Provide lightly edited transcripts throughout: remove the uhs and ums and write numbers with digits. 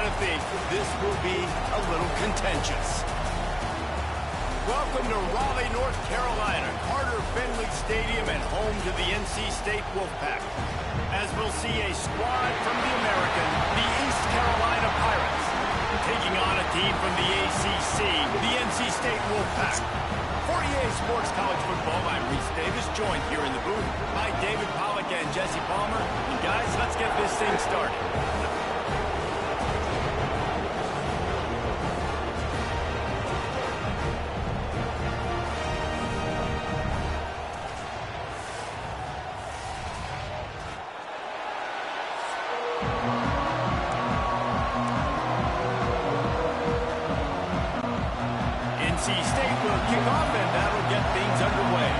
Gotta think this will be a little contentious. Welcome to Raleigh, North Carolina, Carter Finley Stadium, and home to the NC State Wolfpack. As we'll see a squad from the American, the East Carolina Pirates, taking on a team from the ACC, the NC State Wolfpack. For EA Sports College Football, I'm Reese Davis, joined here in the booth by David Pollack and Jesse Palmer. And guys, let's get this thing started. NC State will kick off, and that'll get things underway.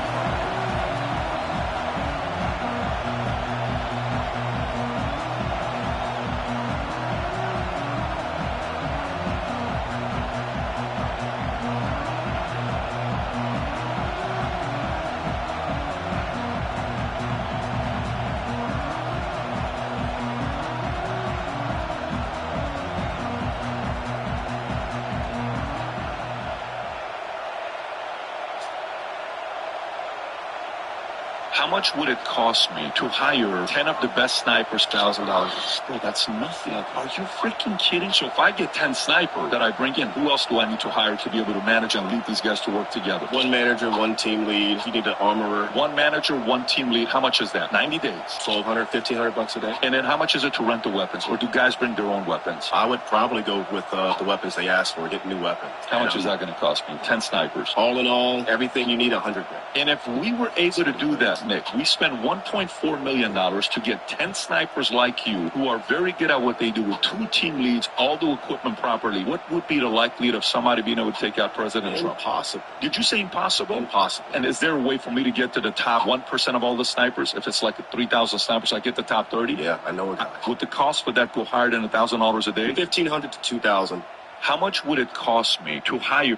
How much would it cost me to hire 10 of the best snipers? $1,000. Bro, that's nothing. Are you freaking kidding? So if I get 10 snipers that I bring in, who else do I need to hire to be able to manage and lead these guys to work together? One manager, one team lead. You need an armorer. One manager, one team lead. How much is that? 90 days. $1,200, $1,500 a day. And then how much is it to rent the weapons? Or do guys bring their own weapons? I would probably go with the weapons they ask for, get new weapons. How much is that going to cost me? 10 snipers. All in all, everything you need, $100 grand. And if we were able to do that, Nick, we spend $1.4 million to get 10 snipers like you who are very good at what they do with 2 team leads, all do equipment properly. What would be the likelihood of somebody being able to take out President Trump? Impossible. Did you say impossible? Impossible. And is there a way for me to get to the top 1% of all the snipers? If it's like 3,000 snipers, I get the top 30? Yeah, I know it. Would the cost for that go higher than $1,000 a day? $1,500 to $2,000. How much would it cost me to hire?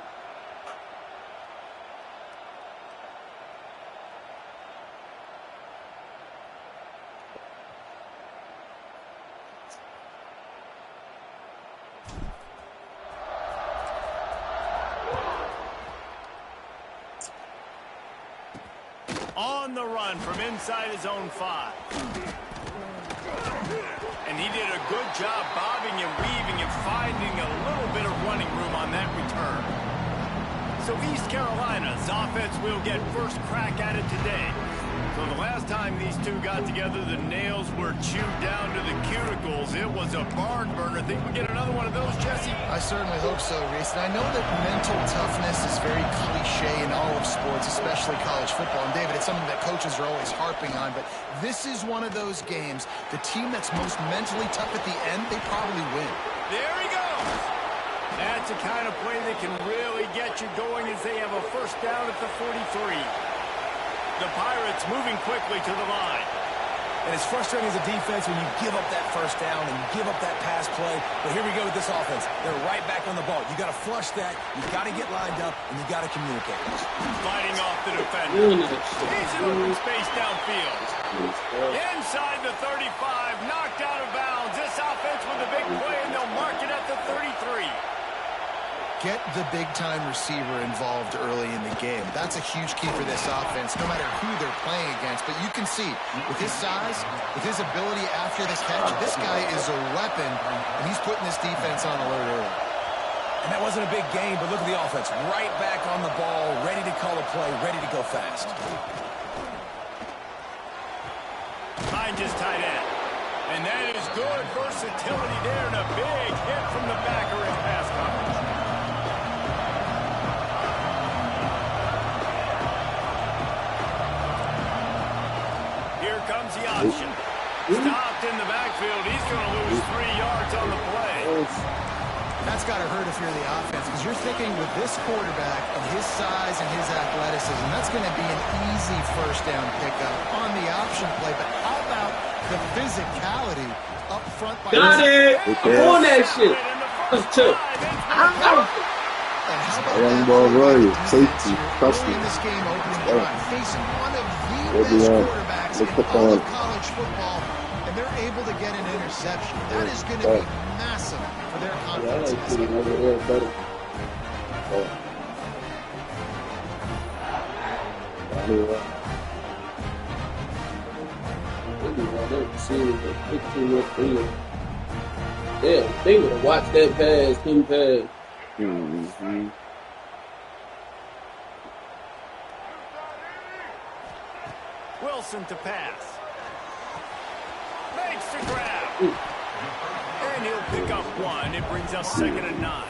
On the run from inside his own 5. And he did a good job bobbing and weaving and finding a little bit of running room on that return. So East Carolina's offense will get first crack at it today. So the last time these two got together, the nails were chewed down to the cuticles. It was a barn burner. Think we get another one of those, Jesse? I certainly hope so, Reese. And I know that mental toughness is very cliche in all of sports, especially college football. And David, it's something that coaches are always harping on. But this is one of those games, the team that's most mentally tough at the end, they probably win. There he goes. That's a kind of play that can really get you going as they have a first down at the 43. The Pirates moving quickly to the line. And it's frustrating as a defense when you give up that first down and you give up that pass play. But here we go with this offense. They're right back on the ball. You got to flush that. You got to get lined up, and you got to communicate. Fighting off the defender. He's in open space downfield. Inside the 35, knocked out of bounds. This offense with a big play, and they'll mark it at the 33. Get the big-time receiver involved early in the game. That's a huge key for this offense, no matter who they're playing against. But you can see, with his size, with his ability after the catch, this guy is a weapon, and he's putting this defense on alert early. And that wasn't a big game, but look at the offense. Right back on the ball, ready to call a play, ready to go fast. Finds his tight end. And that is good versatility there, and a big hit from the backer in pass coverage. Comes the option. Stopped in the backfield. He's going to lose 3 yards on the play. That's got to hurt if you're the offense, because you're thinking with this quarterback and his size and his athleticism, that's going to be an easy first down pickup on the option play. But how about the physicality up front? Got it! I'm on that shit. That's two. And how about that safety, in this game opening drive, facing one of the best quarterbacks in all of college football, and they're able to get an interception. That is going to be massive for their Yeah, I confidence like in this City game. over there better. Anyway. Damn, they would have watched that pass, him pass. Mm-hmm. Wilson to pass. Makes the grab. And he'll pick up one. It brings up 2nd and 9.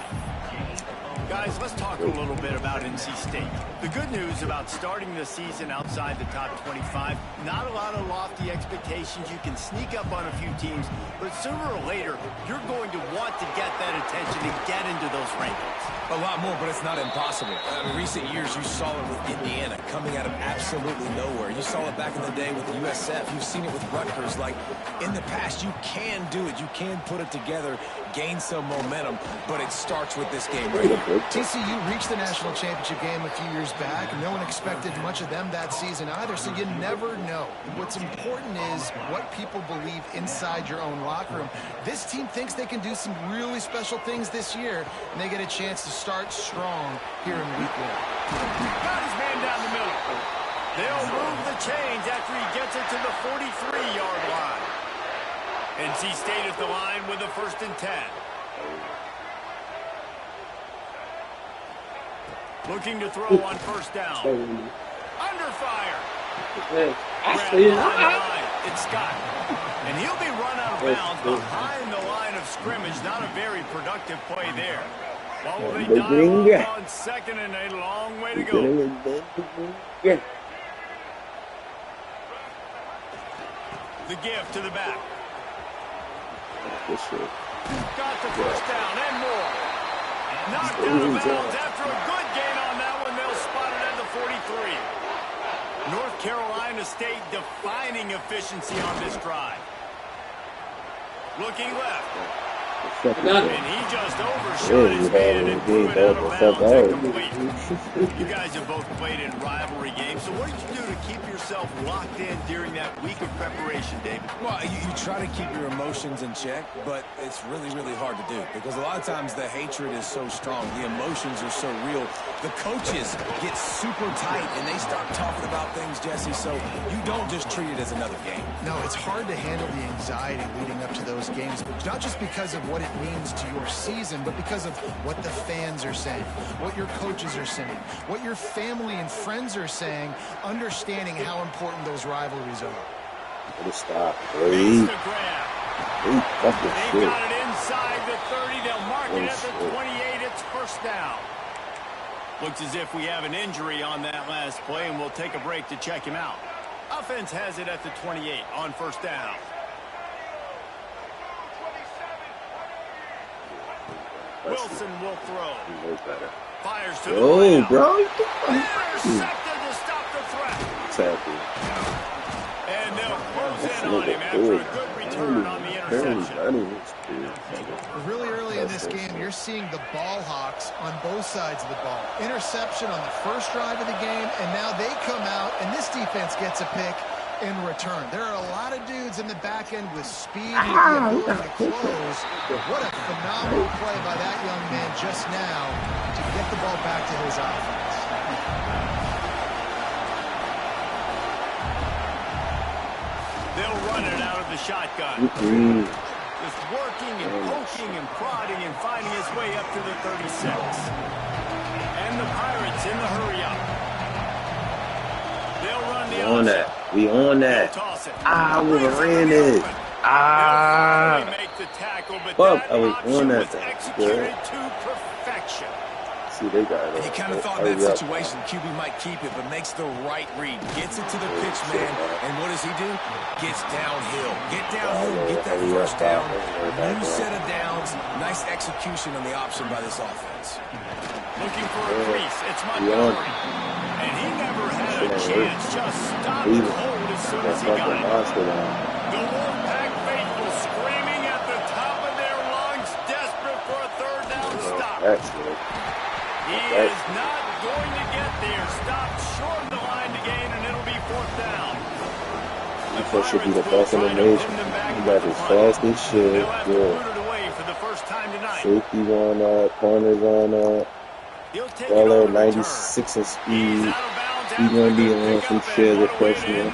Guys, let's talk a little bit about NC State. The good news about starting the season outside the top 25, not a lot of lofty expectations. You can sneak up on a few teams, but sooner or later, you're going to want to get that attention and get into those rankings. A lot more, but it's not impossible. In recent years, you saw it with Indiana coming out of absolutely nowhere. You saw it back in the day with USF. You've seen it with Rutgers. Like, in the past, you can do it. You can put it together, gain some momentum, but it starts with this game right here. TCU reached the national championship game a few years back. No one expected much of them that season either, so you never know. What's important is what people believe inside your own locker room. This team thinks they can do some really special things this year, and they get a chance to start strong here in week 1. Got his man down the middle. They'll move the chains after he gets it to the 43-yard line. NC State at the line with a 1st and 10. Looking to throw on 1st down. Under fire. It's Scott. And he'll be run out of bounds behind the line of scrimmage. Not a very productive play there. What will they dive on 2nd and a long way to go? The give to the back. Got the 1st down and more. Knocked out of bounds after a good gain on that one. They'll spot it at the 43. North Carolina State defining efficiency on this drive. Looking left. And he just overshot his man and threw it out of bounds incomplete. You guys have both played in rivalry games, so what did you do to keep yourself locked in during that week of preparation, David? Well, you try to keep your emotions in check, but it's really, really hard to do because a lot of times the hatred is so strong. The emotions are so real. The coaches get super tight, and they start talking about things, Jesse, so you don't just treat it as another game. No, it's hard to handle the anxiety leading up to those games, but not just because of what it means to your season, but because of what the fans are saying, what your coaches are saying, what your family and friends are saying, understanding how important those rivalries are. Stop. They got it inside the 30. They'll mark it at the 28. It's 1st down. Looks as if we have an injury on that last play, and we'll take a break to check him out. Offense has it at the 28 on 1st down. Wilson will throw. Fires to the ground. Bro. Intercepted to stop the threat. Exactly. And they'll close in on him after a good return on the interception. Really early in this game, you're seeing the ball hawks on both sides of the ball. Interception on the first drive of the game, and now they come out, and this defense gets a pick in return. There are a lot of dudes in the back end with speed and the ability to close. What a phenomenal play by that young man just now to get the ball back to his offense. They'll run it out of the shotgun. Just working and poking and prodding and finding his way up to the 36. And the Pirates in the hurry-up. They'll run the option. We on that. Wolverine. Make the tackle, but Fuck, that I was option on was that. executed to perfection. See, they got it. You kind of thought in that situation QB might keep it, but makes the right read. Gets it to the pitch man, and what does he do? Gets downhill. Get downhill, get that 1st down. New set of downs. Nice execution on the option by this offense. Looking for a crease. It's Montgomery. And he never had a chance. Just stopped cold as soon as he got it. The Wolfpack faithful screaming at the top of their lungs, desperate for a 3rd down stop. He is not going to get there. Stopped short of the line to gain, and it'll be 4th down. Defense should be the best in the nation. He got as fast as shit. They'll have to boot it away for the 1st first time tonight. Safety on up, corners on up. Waller 96 in speed. He's gonna be on some shit with freshman.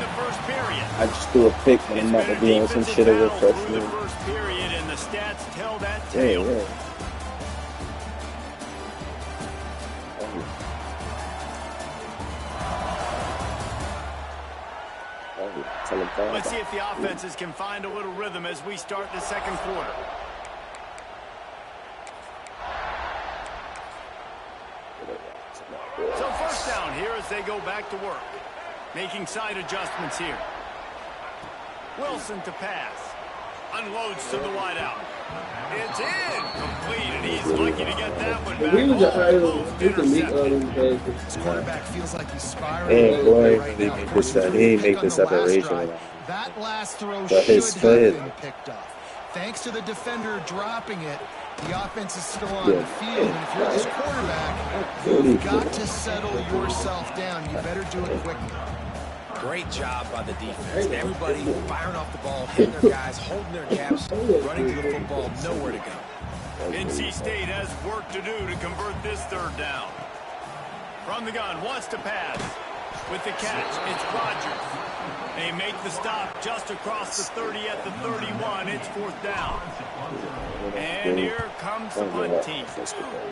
I just threw a pick, but I'm about to be on some shit with freshman. Yeah. Let's see if the offenses can find a little rhythm as we start the second quarter. So first down here as they go back to work. Making side adjustments here. Wilson to pass. Unloads to the wideout. It's in. Complete, and he's lucky to get that one back. This quarterback feels like he's spiraling. Hey, boy, he didn't make the separation. That last throw should have been picked off. Thanks to the defender dropping it, the offense is still on the field. And if you're this quarterback, you've got to settle yourself down. You better do it quickly. Great job by the defense. Everybody firing off the ball, hitting their guys, holding their gaps, running to the football, nowhere to go. NC State has work to do to convert this third down. From the gun, wants to pass. With the catch, it's Rodgers. They make the stop just across the 30 at the 31. It's fourth down. And here comes the punt team.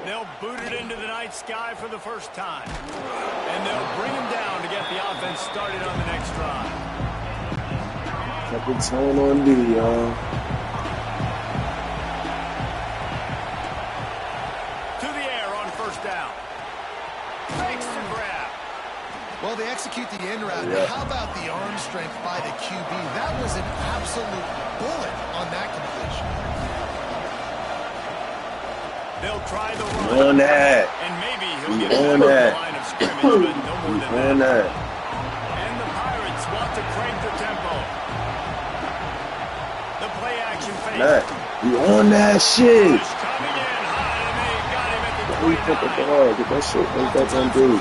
They'll boot it into the night sky for the first time. And they'll bring him down to get the offense started on the next drive. Kept it tone on D, y'all. To the air on first down. Makes the grab. Well, they execute the end route. How about the arm strength by the QB? That was an absolute bullet on that completion. They'll try the run. On that. And maybe he'll get on the that. line of scrimmage, but no more than On that. And the Pirates want to crank the tempo. The play action fake. You on that shit. Push coming in high, and they got him at the We put the 29. ball. Get that shit. What that's gonna do?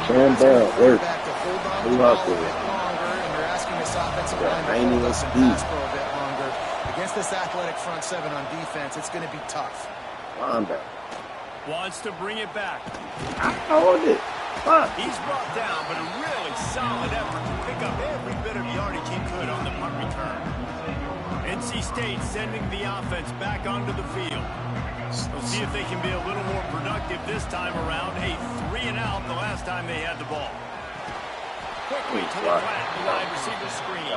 Calm down. Work. Move out there. You're asking this offensive line I ain't to even hold up speak. and pass pro a bit longer. Against this athletic front seven on defense, it's going to be tough. Calm down. Wants to bring it back. I hold it. Fuck. He's brought down, but a really solid effort to pick up every bit of yardage he could on the punt return. NC State sending the offense back onto the field. We'll see if they can be a little more productive this time around. A 3-and-out the last time they had the ball. Quickly to the flat, the wide receiver screen.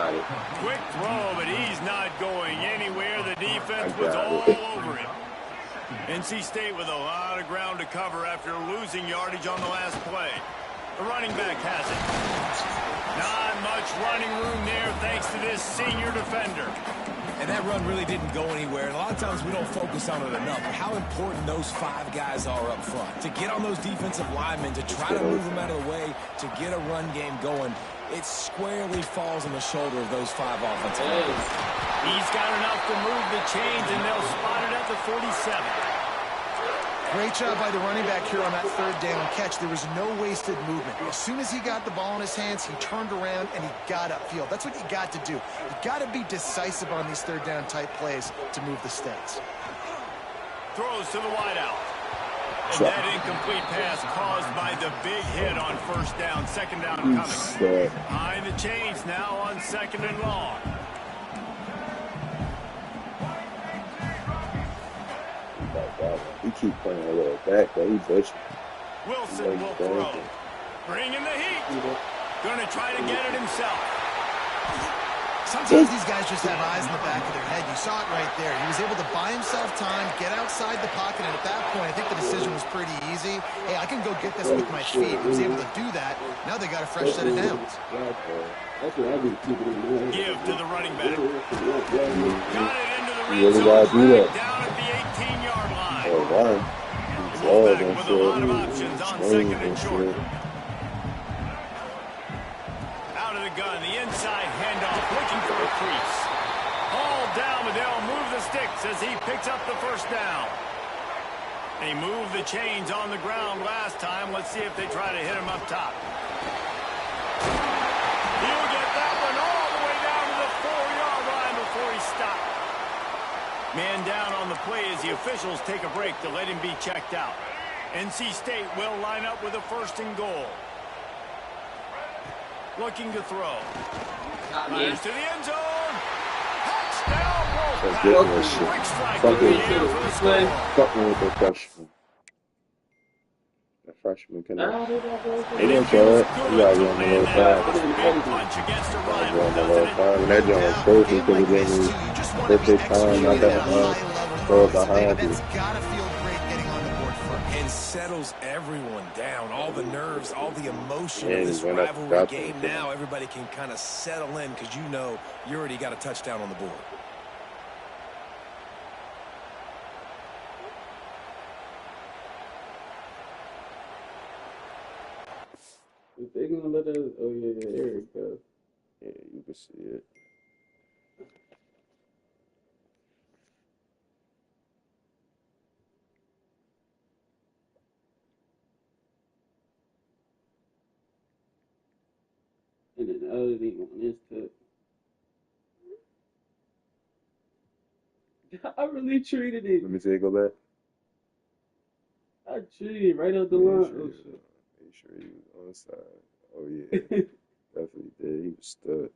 Quick throw, but he's not going anywhere. The defense was all over him. NC State with a lot of ground to cover after losing yardage on the last play. The running back has it. Not much running room there thanks to this senior defender. And that run really didn't go anywhere. And a lot of times we don't focus on it enough. How important those five guys are up front. To get on those defensive linemen, to try to move them out of the way, to get a run game going, it squarely falls on the shoulder of those five offensive linemen. He's got enough to move the chains, and they'll spot it at the 47. Great job by the running back here on that third down catch. There was no wasted movement. As soon as he got the ball in his hands, he turned around and he got upfield. That's what you got to do. You got to be decisive on these third down type plays to move the stakes. Throws to the wideout. And that incomplete pass caused by the big hit on first down. Second down coming. Behind the chains now on second and long. He keep playing a little back, but he butchered. Wilson will throw. Bringing the heat. Going to try to get it himself. Sometimes these guys just have eyes in the back of their head. You saw it right there. He was able to buy himself time, get outside the pocket, and at that point, I think the decision was pretty easy. Hey, I can go get this with my feet. He was able to do that. Now they got a fresh set of downs. Give to the running back. Got it into the red Really zone. gotta do that. Down at the 18-yard line. Oh, wow. Wolfpack with a lot of options on second and short. Out of the gun, the inside handoff, looking for a crease. All down, but they'll move the sticks as he picks up the first down. They moved the chains on the ground last time. Let's see if they try to hit him up top. He'll get that one all the way down to the 4-yard line before he stopped. Man down on the play as the officials take a break to let him be checked out. NC State will line up with a 1st and goal. Looking to throw. Fires to the end zone. Touchdown, Wolfpack. Quick strike in the air for the score. Fuck me with the freshman. The freshman can have. They didn't show it. You gotta give him a little time. Punch against a rival, A little time. And that joint was crazy because it gave me perfect time. Not that much. Throw it behind you. It's gotta feel great getting on the board first. And settles everyone down. All the nerves, all the emotion Yeah, of this when I rivalry got game. to Now everybody can kind of settle in because you know you already got a touchdown on the board. If they gonna let us, oh yeah, there we go. Yeah, you can see it. And then the other thing on this tip. I really treated it. Let me see it go back. I treated it right up the line. Oh, shit. Make sure he was on the side. Oh yeah, definitely did. He was stud.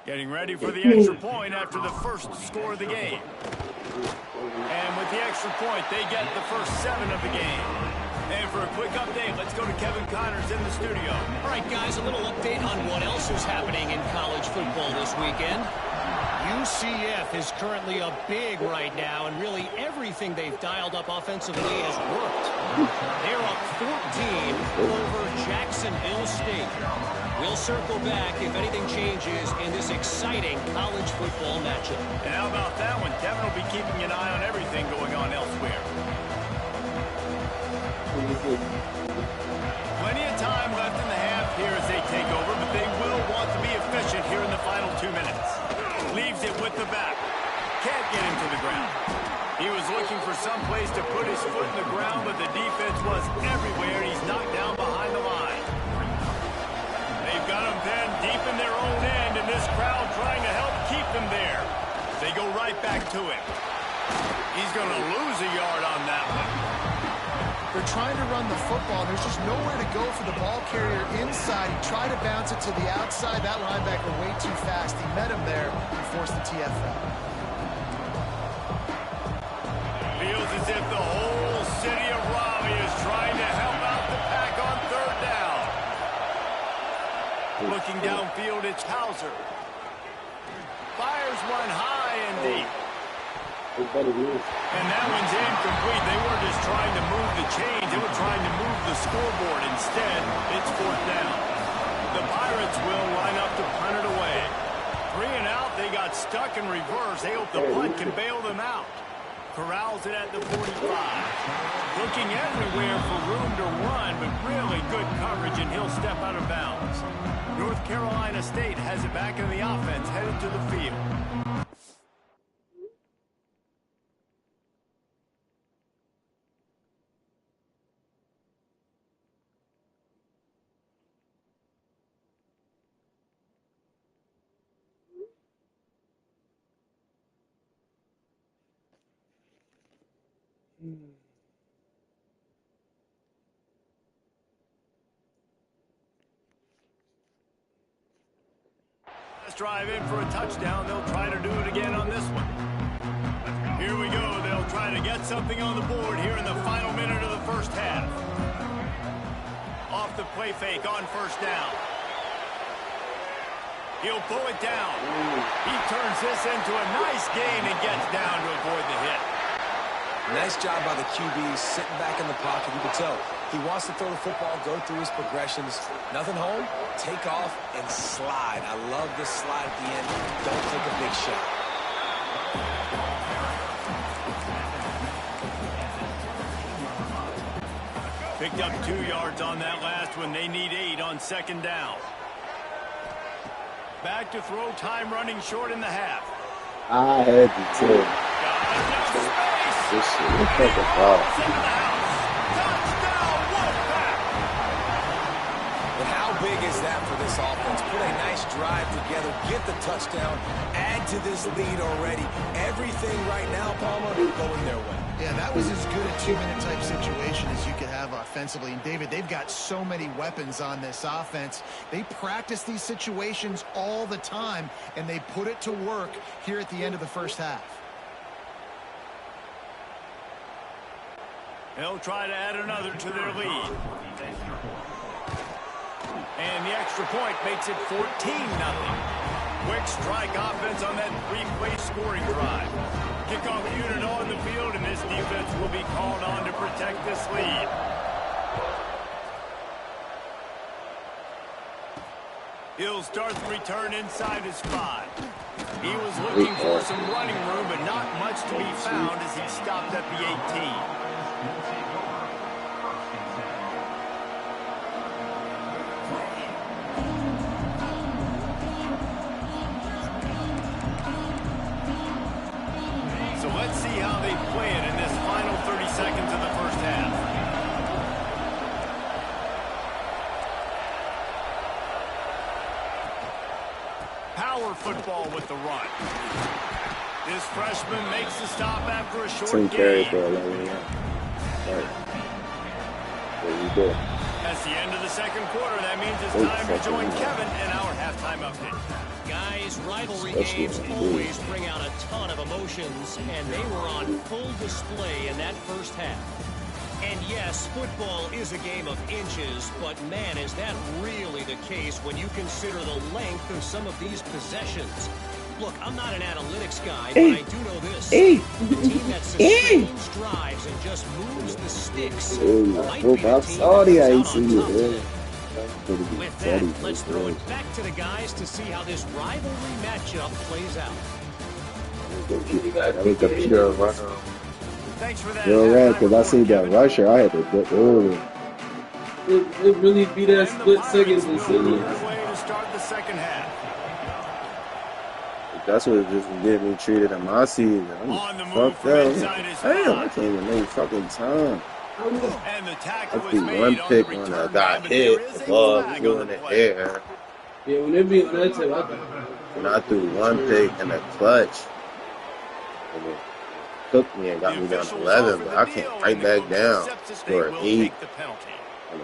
Getting ready for the extra point after the first score of the game. And with the extra point, they get the first 7 of the game. And for a quick update, let's go to Kevin Connors in the studio. All right, guys, a little update on what else is happening in college football this weekend. UCF is currently a big right now, and really everything they've dialed up offensively has worked. They're up 14 over Jacksonville State. We'll circle back if anything changes in this exciting college football matchup. And how about that one? Kevin will be keeping an eye on everything going on elsewhere. Plenty of time left in the half here as they take over, but they will want to be efficient here in the final 2 minutes. Leaves it with the back. Can't get him to the ground. He was looking for some place to put his foot in the ground, but the defense was everywhere, and he's knocked down behind the line. They've got him pinned deep in their own end, and this crowd trying to help keep them there. They go right back to him. He's going to lose a yard on that one. They're trying to run the football. There's just nowhere to go for the ball carrier inside. He tried to bounce it to the outside. That linebacker way too fast. He met him there and forced the TFL. Feels as if the whole city of Raleigh is trying to help out the pack on 3rd down. Looking downfield, it's Hauser. Fires one high and deep. And that one's incomplete. They weren't just trying to move the chains. They were trying to move the scoreboard. Instead, it's 4th down. The Pirates will line up to punt it away. 3 and out. They got stuck in reverse. They hope the punt can bail them out. Corrals it at the 45. Looking everywhere for room to run, but really good coverage, and he'll step out of bounds. North Carolina State has it back in the offense, headed to the field. Let's drive in for a touchdown. They'll try to do it again on this one. Here we go. They'll try to get something on the board here in the final minute of the first half. Off the play fake on 1st down. He'll pull it down. He turns this into a nice gain and gets down to avoid the hit. Nice job by the QB, sitting back in the pocket. You can tell he wants to throw the football, go through his progressions. Nothing home, take off, and slide. I love this slide at the end. Don't take a big shot. Picked up 2 yards on that last one. They need 8 on 2nd down. Back to throw, time running short in the half. I had to tell. This shit, what the fuck? Touchdown, Wolfpack! big is that for this offense? Put a nice drive together, get the touchdown, add to this lead already. Everything right now, Palmer, going their way. Yeah, that was as good a two-minute type situation as you could have offensively. And, David, they've got so many weapons on this offense. They practice these situations all the time, and they put it to work here at the end of the first half. They'll try to add another to their lead. And the extra point makes it 14-0. Quick strike offense on that three-play scoring drive. Kickoff unit on the field, and this defense will be called on to protect this lead. He'll start the return inside his 5. He was looking for some running room, but not much to be found as he stopped at the 18. So let's see how they play it in this final 30 seconds of the first half. Power football with the run. This freshman makes the stop after a short gain. That's the end of the second quarter. That means it's time to join Kevin in our halftime update. Guys, rivalry games always bring out a ton of emotions, and they were on full display in that first half. And yes, football is a game of inches, but man, is that really the case when you consider the length of some of these possessions. Look, I'm not an analytics guy, but I do know this. The team that sustains drives and just moves the sticks might be the team that's out on top today. With that, let's throw it back to the guys to see how this rivalry matchup plays out. Thanks for that. You're right, because I seen that rusher. I had to get early. It really be that split seconds and seconds. To start the second half. That's what just getting me treated in my season. I'm fucked up. Damn, I can't even make fucking time. And the tackle I threw one pick when I got hit. The ball flew in the air. Yeah, when it be on that tip, and I threw one pick in the clutch. And it took me and got me down to 11, but I came right back down. Scored 8. And a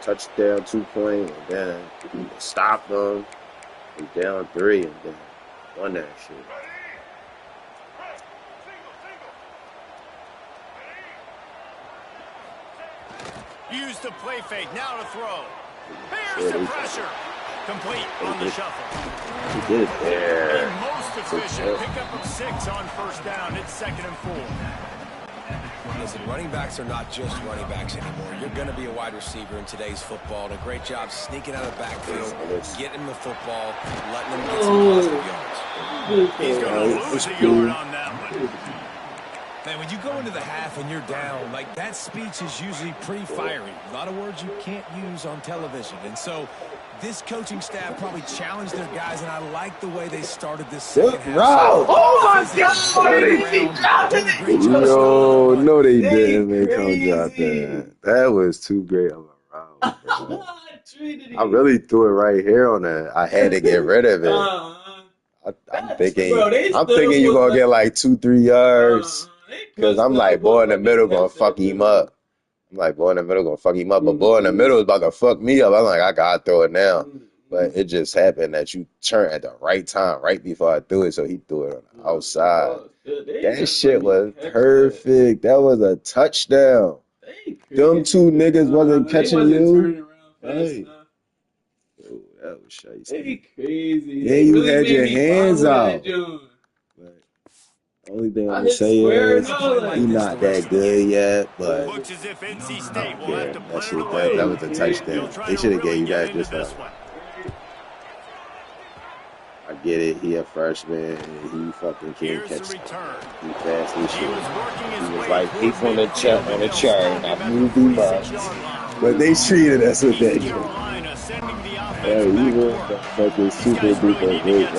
touchdown, 2-point, and then stopped them. And down 3, and then won that shit. Use the play fake, now to throw. Here's the pressure. Complete on the shuffle. He did it there. The most efficient pickup of 6 on first down. It's 2nd and 4. Listen, running backs are not just running backs anymore. You're going to be a wide receiver in today's football. And a great job sneaking out of the backfield, getting the football, letting them get some positive yards. He's going to lose a yard on that one. Man, when you go into the half and you're down, like, that speech is usually pretty fiery. A lot of words you can't use on television. And so this coaching staff probably challenged their guys, and I like the way they started this second half. Oh, my God! Yo, no, they didn't make him drop that. That was too great of a round. I really threw it right here on that. I had to get rid of it. I'm thinking you're going to get like 2-3 yards. Because I'm like, boy in the middle going to fuck him up. But boy in the middle is about to fuck me up. I'm like, I got to throw it now. But it just happened that you turned at the right time, right before I threw it. So he threw it on the outside. That shit was perfect. That was a touchdown. Them 2 niggas wasn't catching you. Hey. Oh, that was shitty. Yeah, you had your hands out. Only thing I'm gonna say is he's not that good yet, but looks as if NC State will have to that was a touchdown. They should have gave you guys this one. I get it. He a freshman. He fucking can't catch. He fast as shit. He was like 8th on the chart. I moved him up, but they treated us with that. Yeah, he was fucking super duper great.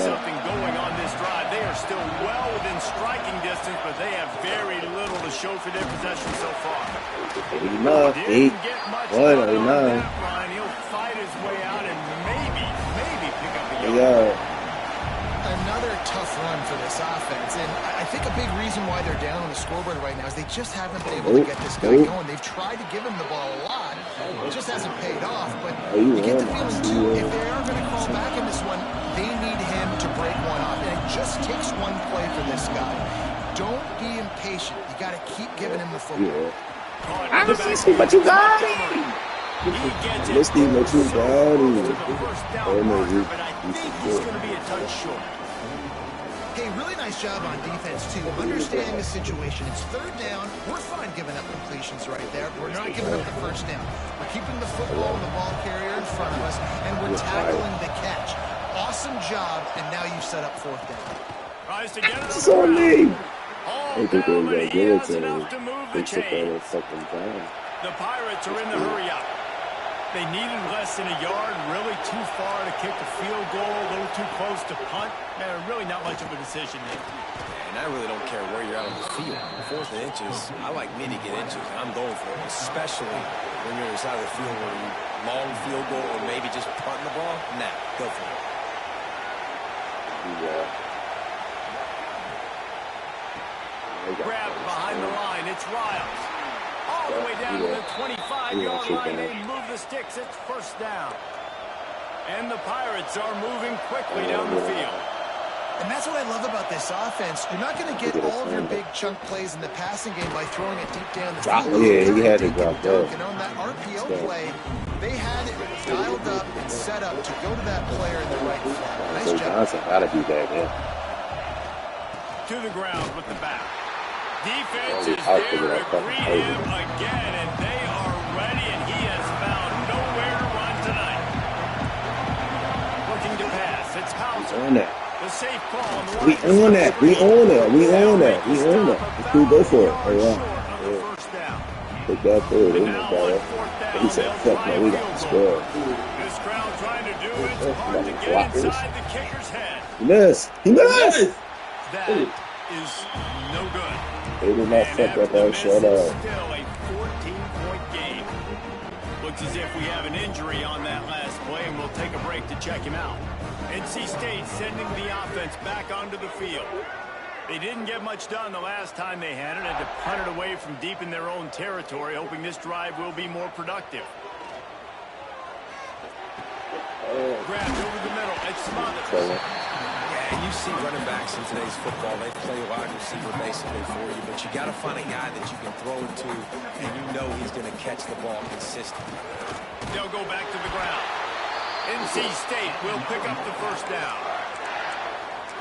Show for their possession so far. Enough, 8, 1, 9. He'll fight his way out and Another tough run for this offense, and I think a big reason why they're down on the scoreboard right now is they just haven't been able to get this guy going. They've tried to give him the ball a lot. It just hasn't paid off, but you get the feeling, too, if they are going to crawl back in this one, they need him to break one off, and it just takes one play for this guy. Don't be impatient. You got to keep giving him the football. I can see what you got. Let's see what you got. Oh, no, but I think he's going to be a touch short. Hey, really nice job on defense, too. Understanding the situation. It's third down. We're fine giving up completions right there. We're not giving up the first down. We're keeping the football and the ball carrier in front of us, and we're tackling the catch. Awesome job, and now you've set up fourth down. Tries to get it It's on me. I think they're going to give it to him. They took all fucking time. The Pirates are in the hurry-up. They needed less than a yard, really too far to kick a field goal, a little too close to punt. Really not much of a decision there. And I really don't care where you're out on the field. Fourth and inches, I like me to get inches. I'm going for it, especially when you're inside of the field where you long field goal or maybe just punting the ball. Nah, go for it. Yeah. Grab behind the line. It's Riles. All the way down to the 25-yard line. They move the sticks. It's first down. And the Pirates are moving quickly down the field. And that's what I love about this offense. You're not going to get all of your big chunk plays in the passing game by throwing it deep down the field. Yeah, he had to drop that. And on that RPO play, they had it dialed up and set up to go to that player in the right flat. Nice job. Johnson got to be back there. To the ground with the back. Defense is there to greet him again, and they are ready, and he has found nowhere to run tonight. Looking to pass. It's Hauser. The safe call on the We own that. We own that. We own that. We own that. Let's go for it. Oh, yeah. Take that third. He said, fuck, man, we got to score. This crowd trying to do it. It's hard to get inside the kicker's head. He missed. He missed. That is no good. They did not fuck up our shut up. Still a 14-point game. Looks as if we have an injury on that last play, and we'll take a break to check him out. NC State sending the offense back onto the field. They didn't get much done the last time they had it, and to punt it away from deep in their own territory, hoping this drive will be more productive. Grabbed over the middle. It's Smothers. Yeah, you see running backs in today's football, they play wide receiver basically for you, but you got to find a guy that you can throw it to, and you know he's going to catch the ball consistently. They'll go back to the ground. NC State will pick up the first down.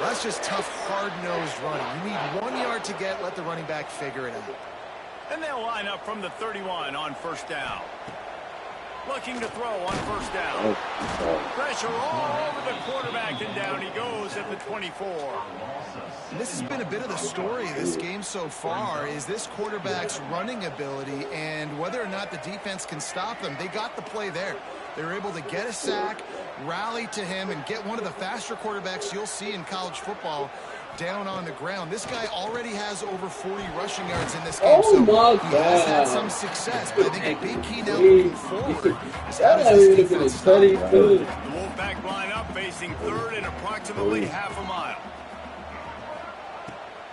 Well, that's just tough, hard-nosed running. You need 1 yard to get, let the running back figure it out. And they'll line up from the 31 on first down. Looking to throw on first down. Pressure all over the quarterback, and down he goes at the 24. And this has been a bit of the story of this game so far, is this quarterback's running ability and whether or not the defense can stop them. They got the play there. They were able to get a sack, rally to him, and get one of the faster quarterbacks you'll see in college football down on the ground. This guy already has over 40 rushing yards in this game, so he has had some success. But I think a big key now moving forward is how does this defense stop him? The Wolfpack line up facing third and approximately half a mile.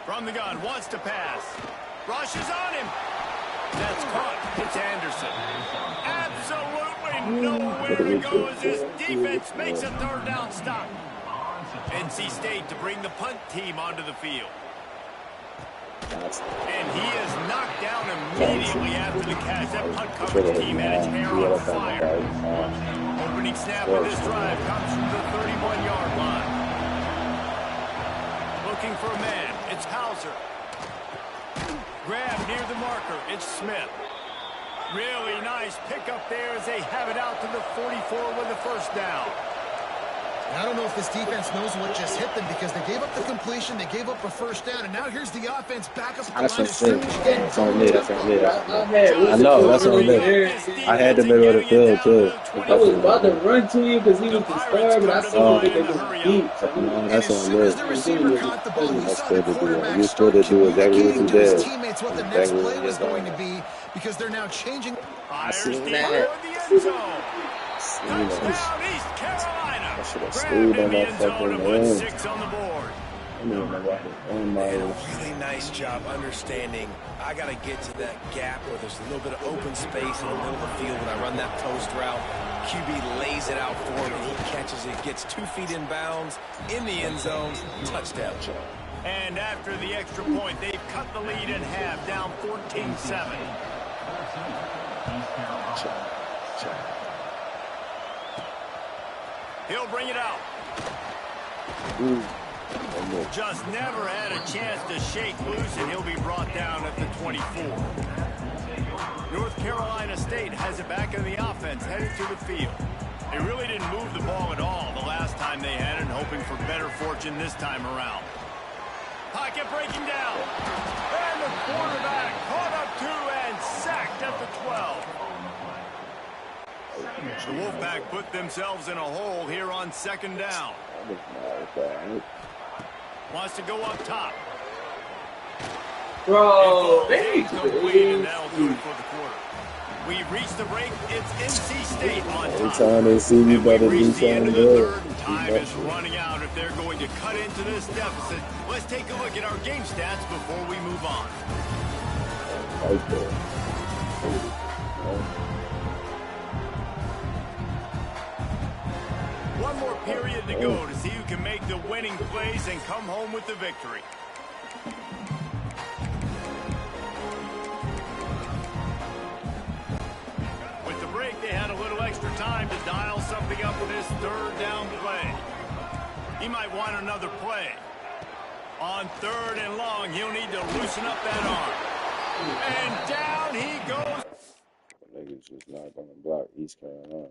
From the gun, wants to pass. Rushes on him. That's caught. It's Anderson. Absolutely nowhere to go as this defense makes a third down stop. NC State to bring the punt team onto the field. And he is knocked down immediately after the catch. That punt coverage team had its hair on fire. Opening snap of this drive comes from the 31-yard line. Looking for a man. It's Hauser. Grab near the marker. It's Smith. Really nice pickup there as they have it out to the 44 with the first down. I don't know if this defense knows what just hit them because they gave up the completion, they gave up a first down, and now here's the offense back up at the line of scrimmage again. That's on me. That's on me. I know. That's on me. I had the middle of the field, too. I was about to run to you because he was disturbed, but I saw that it was deep. That's on me. The receiver caught the ball. That's good to do. You're supposed to do exactly what you did. Teammates what the next play was going to be because they're now changing. I seen that. Touchdown, East Carolina. I should have stayed on that fucking end. 6 on the board. I don't know why They did a really nice job understanding I got to get to that gap where there's a little bit of open space in the middle of the field when I run that post route. QB lays it out for him, and he catches it, gets 2 feet in bounds, in the end zone, touchdown. And after the extra point, they've cut the lead in half, down 14-7. He'll bring it out. Just never had a chance to shake loose, and he'll be brought down at the 24. North Carolina State has it back in the offense, headed to the field. They really didn't move the ball at all the last time they had it, hoping for better fortune this time around. Pocket breaking down. And the quarterback caught up to and sacked at the 12. The Wolfpack put themselves in a hole here on 2nd down. Wants to go up top. Bro, they and that'll do it for the quarter. We've reached the break. It's NC State on top. Every time they see me, better do something good. Time is running out if they're going to cut into this deficit. Let's take a look at our game stats before we move on. Right there. One more period to go to see who can make the winning plays and come home with the victory. With the break, they had a little extra time to dial something up with this 3rd down play. He might want another play. On 3rd and long, he'll need to loosen up that arm. And down he goes. Niggas just not gonna block East Carolina.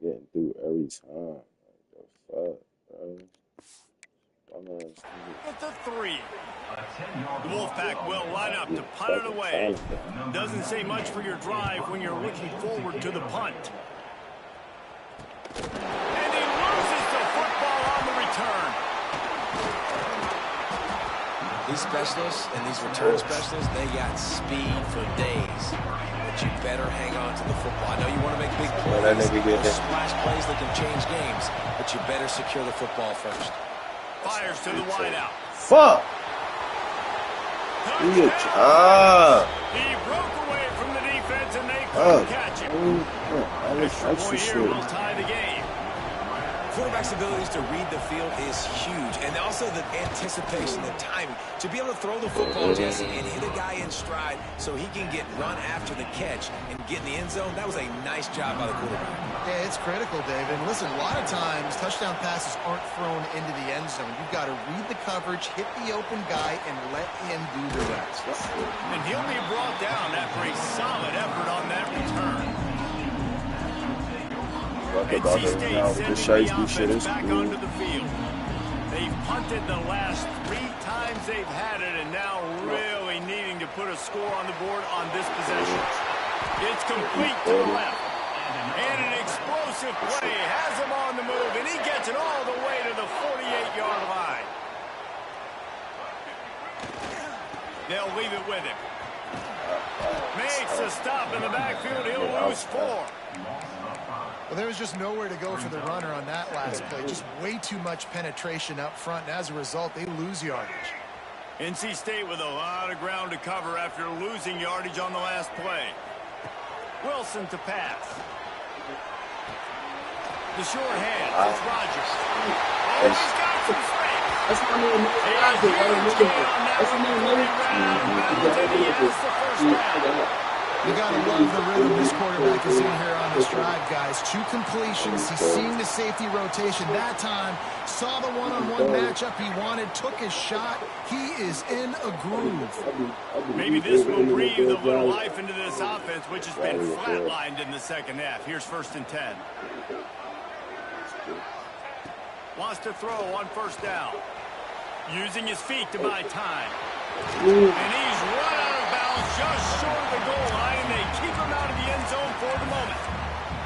Getting through every time. Like, the fuck, bro? At the 3. The Wolfpack will line up to punt it away. Doesn't say much for your drive when you're looking forward to the punt. And he loses the football on the return. These specialists and these return specialists, they got speed for days. But you better hang on to the football. I know you want to make big plays, splash plays that can change games, but you better secure the football first. Fires to the wideout. Fuck! Good job! He broke away from the defense and they couldn't catch him. Extra point here will tie the game. Quarterback's abilities to read the field is huge, and also the anticipation, the timing. To be able to throw the football, Jesse, and hit a guy in stride so he can get run after the catch and get in the end zone, that was a nice job by the quarterback. Yeah, it's critical, David. And listen, a lot of times touchdown passes aren't thrown into the end zone. You've got to read the coverage, hit the open guy, and let him do the rest. And he'll be brought down after a solid effort on that return. NC State sending the offense back onto the field. They've punted the last 3 times they've had it, and now really needing to put a score on the board on this possession. It's complete to the left. And an explosive play has him on the move, and he gets it all the way to the 48-yard line. They'll leave it with him. Makes a stop in the backfield. He'll lose 4. Well, there was just nowhere to go for the runner on that last play. Just way too much penetration up front, and as a result, they lose yardage. NC State with a lot of ground to cover after losing yardage on the last play. Wilson to pass. The short hand. It's Rogers. And he's got some space. That's what I mean. You got to love the rhythm this quarterback is in here on this drive, guys. 2 completions. He's seeing the safety rotation that time. Saw the one-on-one matchup he wanted. Took his shot. He is in a groove. Maybe this will breathe a little life into this offense, which has been flatlined in the second half. Here's 1st and 10. Wants to throw on 1st down. Using his feet to buy time. And he's run out of bounds just short of the goal line, and they keep him out of the end zone for the moment.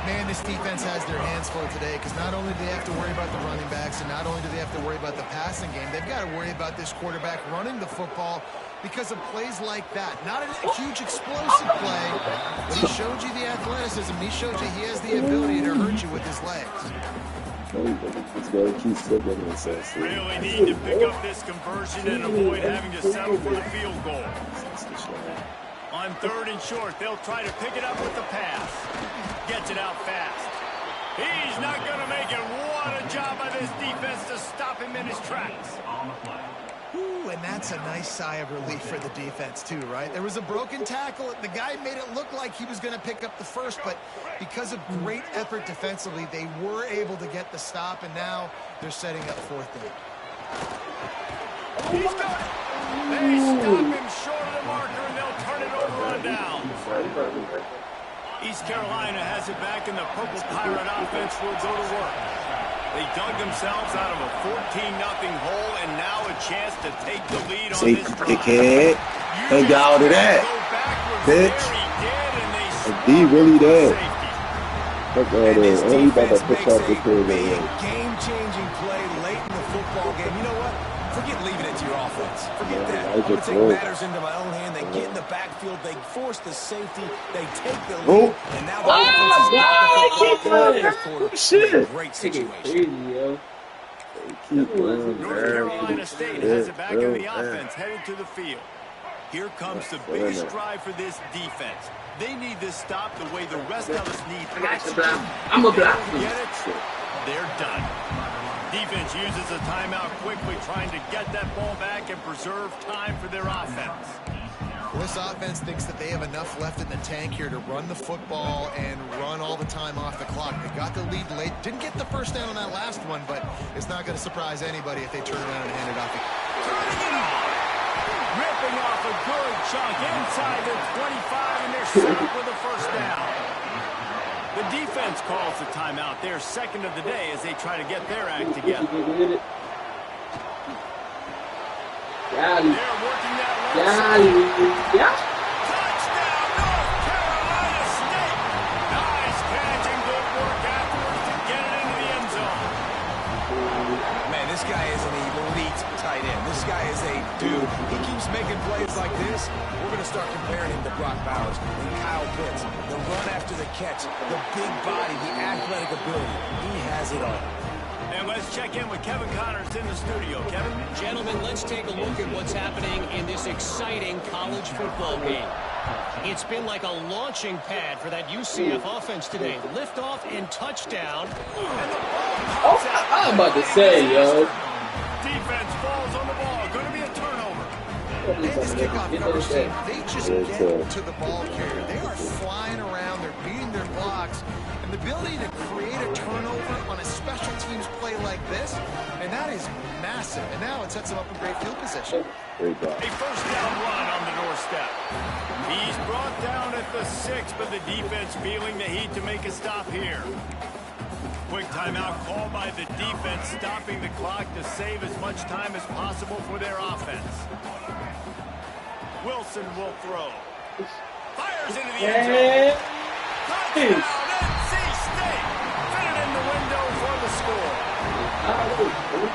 Man, this defense has their hands full today because not only do they have to worry about the running backs and not only do they have to worry about the passing game, they've got to worry about this quarterback running the football because of plays like that. Not a huge explosive play, but he showed you the athleticism. He showed you he has the ability to hurt you with his legs. Really need to pick up this conversion and avoid having to settle for the field goal. On 3rd and short, they'll try to pick it up with the pass. Gets it out fast. He's not going to make it. What a job by this defense to stop him in his tracks. Ooh, and that's a nice sigh of relief for the defense too, right? There was a broken tackle. The guy made it look like he was going to pick up the first, but because of great effort defensively, they were able to get the stop, and now they're setting up 4th down. He's got it. They stop him short of the marker, and they'll turn it over on down. East Carolina has it back, and the Purple Pirate offense will go to work. They dug themselves out of a 14-0 hole, and now a chance to take the lead on this drive. Ain't got all of that, bitch. D really dead. Fuck all that. Only about to push off this here. Game-changing play late in the football game. You know what? Forget leaving it to your offense. Forget that. I'm going to take matters into my own hand. They get in the backfield. They force the safety. They take the lead. And now the offense is in a great situation. North Carolina State has it back in the offense, headed to the field. Here comes the biggest drive for this defense. They need this stop the way the rest of us need oxygen. I'm a block. Get it? They're done. Defense uses a timeout quickly, trying to get that ball back and preserve time for their offense. Well, this offense thinks that they have enough left in the tank here to run the football and run all the time off the clock. They got the lead late. Didn't get the first down on that last one, but it's not going to surprise anybody if they turn around and hand it off. Ripping off a good chunk inside the 25, and they're set up with a first down. The defense calls the timeout, their second of the day, as they try to get their act together. They're working that touchdown, North Carolina State. Nice catch and good work afterwards to get it into the end zone. Man, this guy is an elite tight end. This guy is a dude. He keeps making plays like this. We're going to start comparing him to Brock Bowers and Kyle Pitts. The run after the catch, the big body, the athletic ability. He has it all. And let's check in with Kevin Connors in the studio. Kevin? Gentlemen, let's take a look at what's happening in this exciting college football game. It's been like a launching pad for that UCF offense today. Liftoff and touchdown. I'm about to say, yo. Defense falls on the ball. Going to be a turnover. And this kickoff coverage team, they just get to the ball carrier. They are flying around. They're beating their blocks. And the ability to create a turnover on a special teams play like this, and that is massive. And now it sets them up in great field position. A first down run on the doorstep. He's brought down at the 6, but the defense feeling the heat to make a stop here. Quick timeout called by the defense, stopping the clock to save as much time as possible for their offense. Wilson will throw. Fires into the end zone. Touchdown, NC State. Fit it in the window for the score.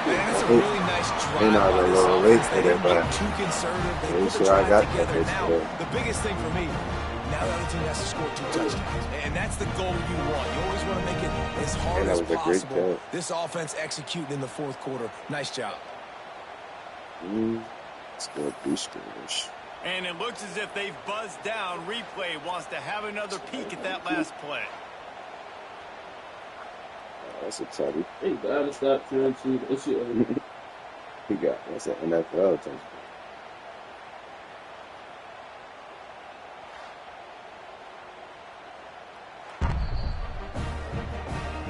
Man, it's a really nice drive. They didn't get too conservative. They put the drive together. Now, the biggest thing for me, now the other team has to score 2 touchdowns. And that's the goal you want. You always want to make it as hard as possible. This offense executing in the 4th quarter. Nice job. Let's go boosters. And it looks as if they've buzzed down. Replay wants to have another peek at that last play. That's exciting. Hey, gotta stop trying to. He got that's an NFL touchdown.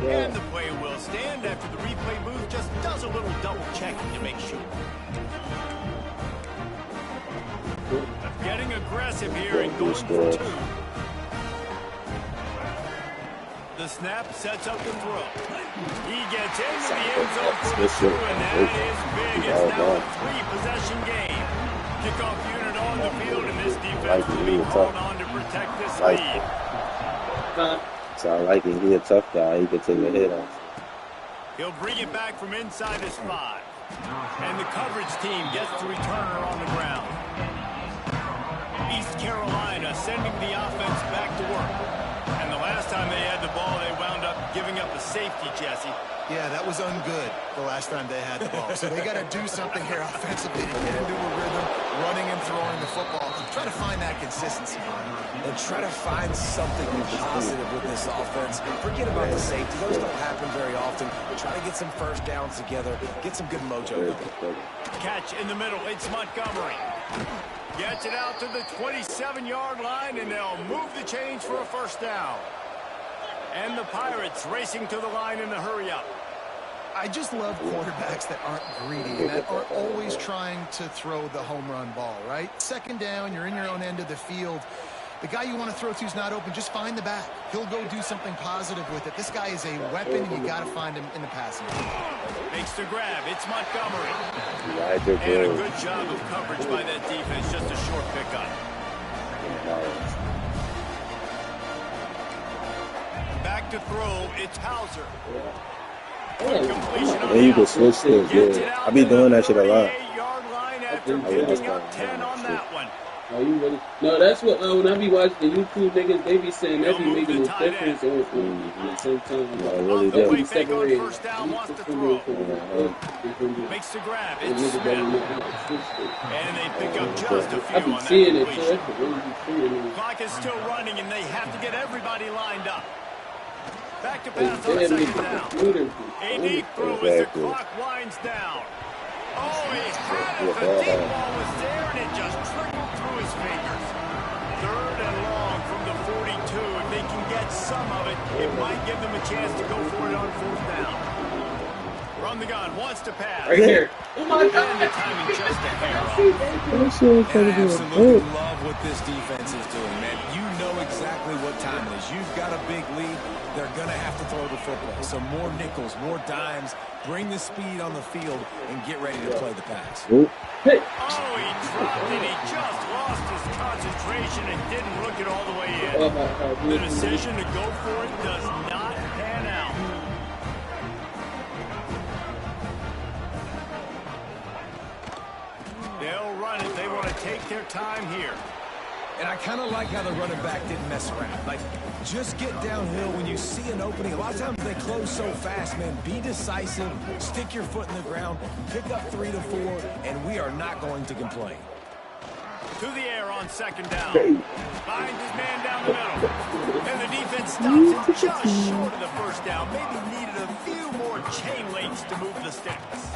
And the play will stand after the replay booth just does a little double checking to make sure. Getting aggressive here and going for 2. The snap sets up the throw. He gets into the end zone for the 2, and that is big. It's now a 3-possession game. Kickoff unit on the field, and this defense will be called on to protect this lead. Sound like he's a tough guy. He could take a hit on. He'll bring it back from inside his 5. And the coverage team gets the returner on the ground. East Carolina sending the offense back to work. And the last time they had the ball, they wound up giving up a safety, Jesse. Yeah, that was ungood the last time they had the ball. So they got to do something here offensively to get into a rhythm, running and throwing the football. Try to find that consistency. And try to find something positive with this offense. Forget about the safety. Those don't happen very often. Try to get some first downs together. Get some good mojo. Catch in the middle. It's Montgomery. Gets it out to the 27-yard line, and they'll move the chains for a first down. And the Pirates racing to the line in the hurry-up. I just love quarterbacks that aren't greedy and that are always trying to throw the home run ball, right? Second down, you're in your own end of the field. The guy you want to throw to is not open. Just find the back. He'll go do something positive with it. This guy is a weapon, and you got to find him in the passing game. Makes the grab. It's Montgomery. Elijah And a good job of coverage by that defense. Just a short pickup. Back to throw. It's Hauser. And you can switch this, yeah. I be doing that shit a lot. After picking up 10 on that one. Are you ready? No, that's what when I be watching the YouTube niggas, they be saying that be making a difference on sometimes. I really do. Makes the grab. It's Smith. And they pick up just a few I be on seeing that it, so that's what really be seeing. Clock is still running, and they have to get everybody lined up. Back to pass on second down. A deep throw as the clock winds down. Oh, he had it. The deep ball was there, and it just trickled through his fingers. Third and long from the 42. If they can get some of it, it might give them a chance to go for it on fourth down. Run the gun, wants to pass. Right here. Oh my God. And the timing just a hair off. I absolutely love what this defense is doing, man. You know exactly what time it is. You've got a big lead. They're going to have to throw the football. So more nickels, more dimes. Bring the speed on the field and get ready to play the pass. Oh, he dropped it. He just lost his concentration and didn't look it all the way in. The decision to go for it does not pan out. They'll run it. They want to take their time here. And I kind of like how the running back didn't mess around. Like, just get downhill when you see an opening. A lot of times they close so fast, man. Be decisive, stick your foot in the ground, pick up 3 to 4, and we are not going to complain. To the air on second down. Finds his man down the middle. And the defense stops him just short of the first down. Maybe needed a few more chain links to move the sticks.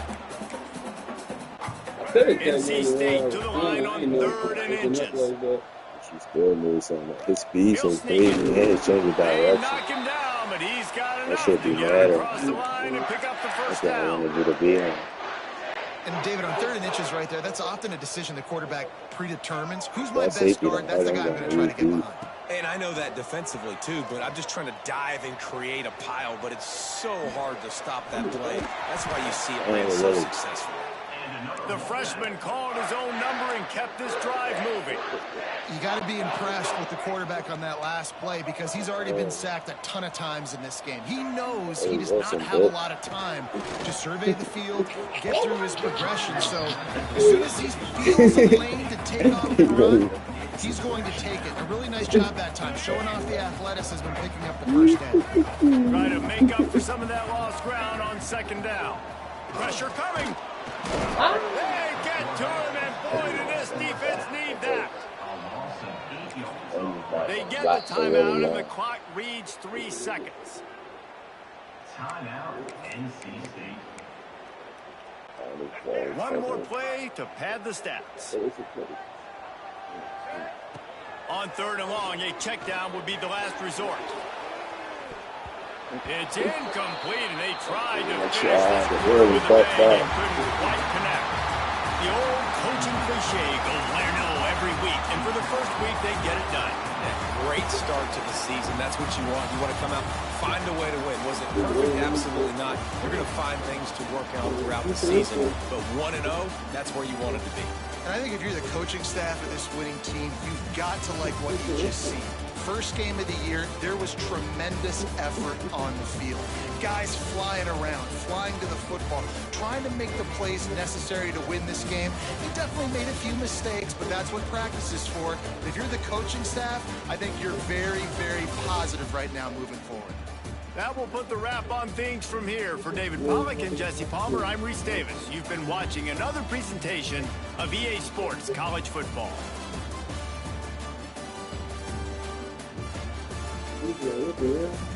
NC State to the line on 3rd and inches. She still moves something. His speed so crazy and his change of direction. Knock him down, but he's got enough That should be to get mad across the line and pick up the first That's what I down. want to do to be on. And David, on 3rd and inches right there, that's often a decision the quarterback predetermines. Who's my best guard? That's the guy I'm going to try to get behind. And I know that defensively, too, but I'm just trying to dive and create a pile, but it's so hard to stop that play. That's why you see it ran so successful. The freshman called his own number and kept this drive moving. You got to be impressed with the quarterback on that last play because he's already been sacked a ton of times in this game. He knows he does not have a lot of time to survey the field, get through his progression. So as soon as he feels a lane to take off the run, he's going to take it. A really nice job that time, showing off the athleticism and picking up the first down. Try to make up for some of that lost ground on second down. Pressure coming. They get to him, and boy, did this defense need that. They get the timeout, and the clock reads 3 seconds. Timeout, NC State. One more play to pad the stats. On 3rd and long, a check down would be the last resort. It's incomplete, and they tried to finish this with a bang and couldn't quite connect. The old coaching cliche, go win or no every week, and for the first week, they get it done. Great start to the season. That's what you want. You want to come out, find a way to win. Was it perfect? Absolutely not. You're going to find things to work out throughout the season, but 1-0, that's where you wanted to be. And I think if you're the coaching staff of this winning team, you've got to like what you just see. First game of the year, there was tremendous effort on the field. Guys flying around, flying to the football, trying to make the plays necessary to win this game. They definitely made a few mistakes, but that's what practice is for. If you're the coaching staff, I think you're very, very positive right now moving forward. That will put the wrap on things from here. For David Pollack and Jesse Palmer, I'm Reese Davis. You've been watching another presentation of EA Sports College Football. Yeah.